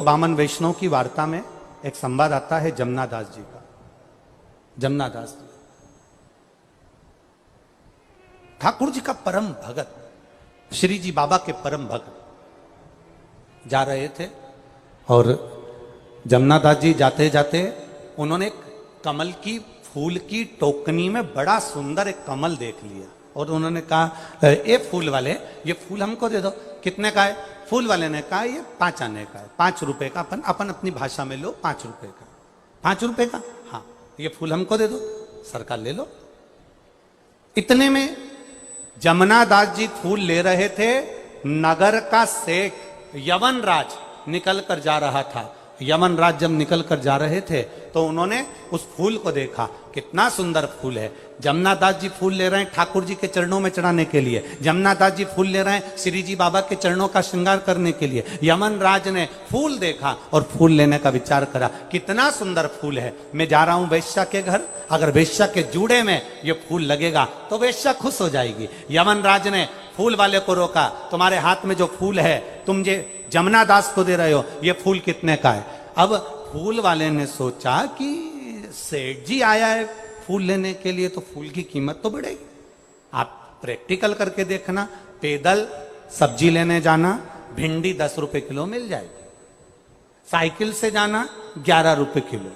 बामन वैष्णव की वार्ता में एक संवाद आता है जमुना दास जी का। जमुना दास जी ठाकुर जी का परम भगत, श्री जी बाबा के परम भगत जा रहे थे और जमुना दास जी जाते जाते उन्होंने एक कमल की फूल की टोकनी में बड़ा सुंदर एक कमल देख लिया और उन्होंने कहा ए फूल वाले, ये फूल हमको दे दो। कितने का है? फूल वाले ने कहा ये 5 आने का है, 5 रुपए का। अपन अपनी भाषा में लो, 5 रुपए का। 5 रुपए का? हाँ, ये फूल हमको दे दो, सरकार ले लो। इतने में जमुना दास जी फूल ले रहे थे, नगर का सेठ यवन राज निकल कर जा रहा था। यमन राज जब निकल कर जा रहे थे तो उन्होंने उस फूल को देखा, कितना सुंदर फूल है। जमुना दास जी फूल ले रहे हैं ठाकुर जी के चरणों में चढ़ाने के लिए, जमुना दास जी फूल ले रहे हैं श्री जी बाबा के चरणों का श्रृंगार करने के लिए। यमन राज ने फूल देखा और फूल लेने का विचार करा, कितना सुंदर फूल है, मैं जा रहा हूं वेश्या के घर, अगर वेश्या के जूड़े में ये फूल लगेगा तो वेश्या खुश हो जाएगी। यमन राज ने फूल वाले को रोका, तुम्हारे हाथ में जो फूल है तुम जे जमुना दास को दे रहे हो, ये फूल कितने का है? अब फूल वाले ने सोचा कि सेठ जी आया है फूल लेने के लिए तो फूल की कीमत तो बढ़ेगी। आप प्रैक्टिकल करके देखना, पैदल सब्जी लेने जाना भिंडी 10 रुपए किलो मिल जाएगी, साइकिल से जाना 11 रुपए किलो,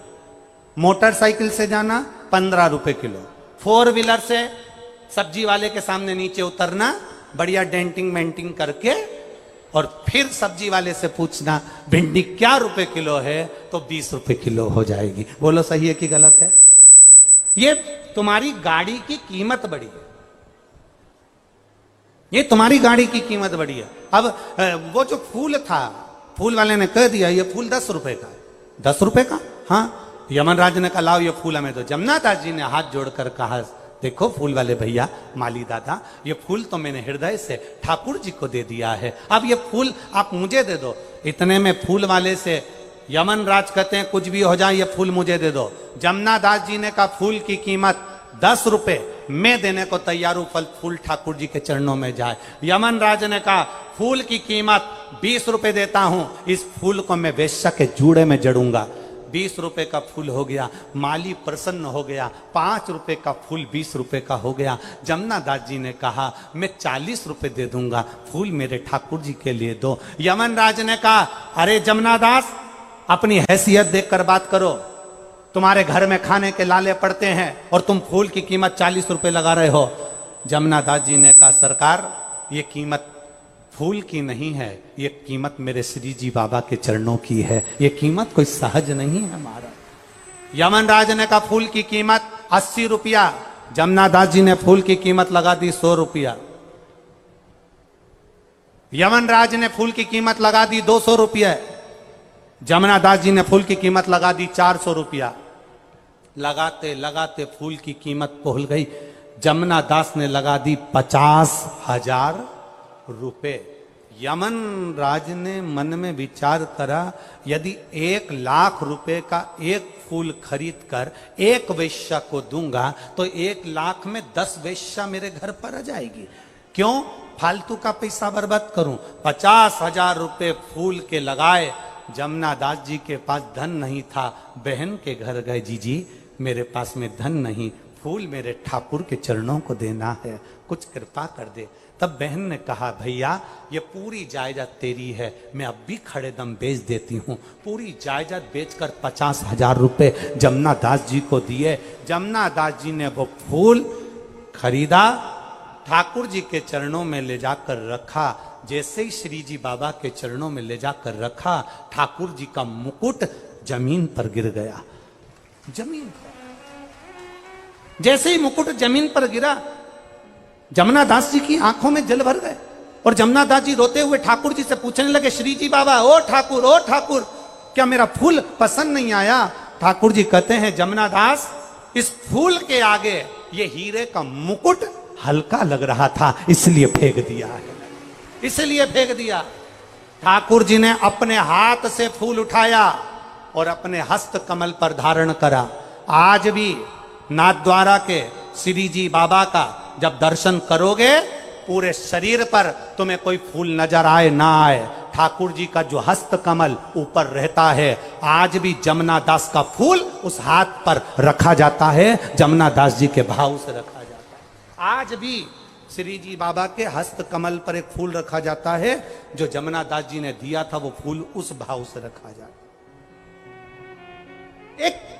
मोटरसाइकिल से जाना 15 रुपए किलो, 4 व्हीलर से सब्जी वाले के सामने नीचे उतरना बढ़िया डेंटिंग मेंटिंग करके और फिर सब्जी वाले से पूछना भिंडी क्या रुपए किलो है, तो 20 रुपए किलो हो जाएगी। बोलो सही है कि गलत है? ये तुम्हारी गाड़ी की कीमत बढ़ी है, ये तुम्हारी गाड़ी की कीमत बढ़ी है। अब वो जो फूल था, फूल वाले ने कह दिया ये फूल 10 रुपए का है। 10 रुपए का? हाँ। यमन राज ने कहा लाओ ये फूल हमें दो। जमुना दास जी ने हाथ जोड़कर कहा देखो फूल वाले भैया, माली दादा, ये फूल तो मैंने हृदय से ठाकुर जी को दे दिया है, अब ये फूल आप मुझे दे दो। इतने में फूल वाले से यमन राज कहते हैं कुछ भी हो जाए ये फूल मुझे दे दो। जमुना दास जी ने कहा फूल की कीमत 10 रुपए, मैं देने को तैयार हूं, फूल ठाकुर जी के चरणों में जाए। यमन राज ने कहा फूल की कीमत 20 रुपए देता हूं, इस फूल को मैं वेश्या के जूड़े में जड़ूंगा। 20 रुपए का फूल हो गया, माली प्रसन्न हो गया। 5 रुपए का फूल 20 रुपए का हो गया। जमुना दास जी ने कहा मैं 40 रुपए दे दूंगा, फूल मेरे ठाकुर जी के लिए दो। यमन राज ने कहा अरे जमुना दास, अपनी हैसियत देखकर बात करो, तुम्हारे घर में खाने के लाले पड़ते हैं और तुम फूल की कीमत 40 रुपए लगा रहे हो। जमुना दास जी ने कहा सरकार ये कीमत फूल की नहीं है, ये कीमत मेरे श्री जी बाबा के चरणों की है, ये कीमत कोई सहज नहीं है हमारा। यमन राज ने कहा फूल की कीमत 80 रुपया, जमुना दास जी ने फूल की कीमत लगा दी 100 रुपया। यमन राज ने फूल की कीमत लगा दी 200 रुपया, जमुना दास जी ने फूल की कीमत लगा दी 400 रुपया। लगाते लगाते फूल की कीमत पहुंच गई, जमुना दास ने लगा दी 50,000 रुपए। यमन राज ने मन में विचार करा यदि 1 लाख रुपए का एक फूल खरीद कर एक वेश्या को दूंगा तो 1 लाख में 10 वेश्या मेरे घर पर आ जाएगी, क्यों फालतू का पैसा बर्बाद करूं। 50,000 रुपए फूल के लगाए। जमुना दास जी के पास धन नहीं था, बहन के घर गए, जीजी मेरे पास में धन नहीं, फूल मेरे ठाकुर के चरणों को देना है, कुछ कृपा कर दे। तब बहन ने कहा भैया ये पूरी जायदाद तेरी है, मैं अब भी खड़े दम बेच देती हूँ। पूरी जायदाद बेचकर 50,000 रुपए जमुना दास जी को दिए। जमुना दास जी ने वो फूल खरीदा, ठाकुर जी के चरणों में ले जाकर रखा। जैसे ही श्री जी बाबा के चरणों में ले जाकर रखा, ठाकुर जी का मुकुट जमीन पर गिर गया। जमीन पर जैसे ही मुकुट जमीन पर गिरा, जमुना दास जी की आंखों में जल भर गए और जमुना दास जी रोते हुए ठाकुर जी से पूछने लगे श्री जी बाबा, ओ ठाकुर क्या मेरा फूल पसंद नहीं आया? ठाकुर जी कहते हैं जमुना दास इस फूल के आगे ये हीरे का मुकुट हल्का लग रहा था, इसलिए फेंक दिया है, इसलिए फेंक दिया। ठाकुर जी ने अपने हाथ से फूल उठाया और अपने हस्त कमल पर धारण करा। आज भी नाथद्वारा के श्री जी बाबा का जब दर्शन करोगे पूरे शरीर पर तुम्हें कोई फूल नजर आए ना आए, ठाकुर जी का जो हस्त कमल ऊपर रहता है, आज भी जमुना दास का फूल उस हाथ पर रखा जाता है, जमुना दास जी के भाव से रखा जाता है। आज भी श्री जी बाबा के हस्त कमल पर एक फूल रखा जाता है, जो जमुना दास जी ने दिया था, वो फूल उस भाव से रखा जाता है। एक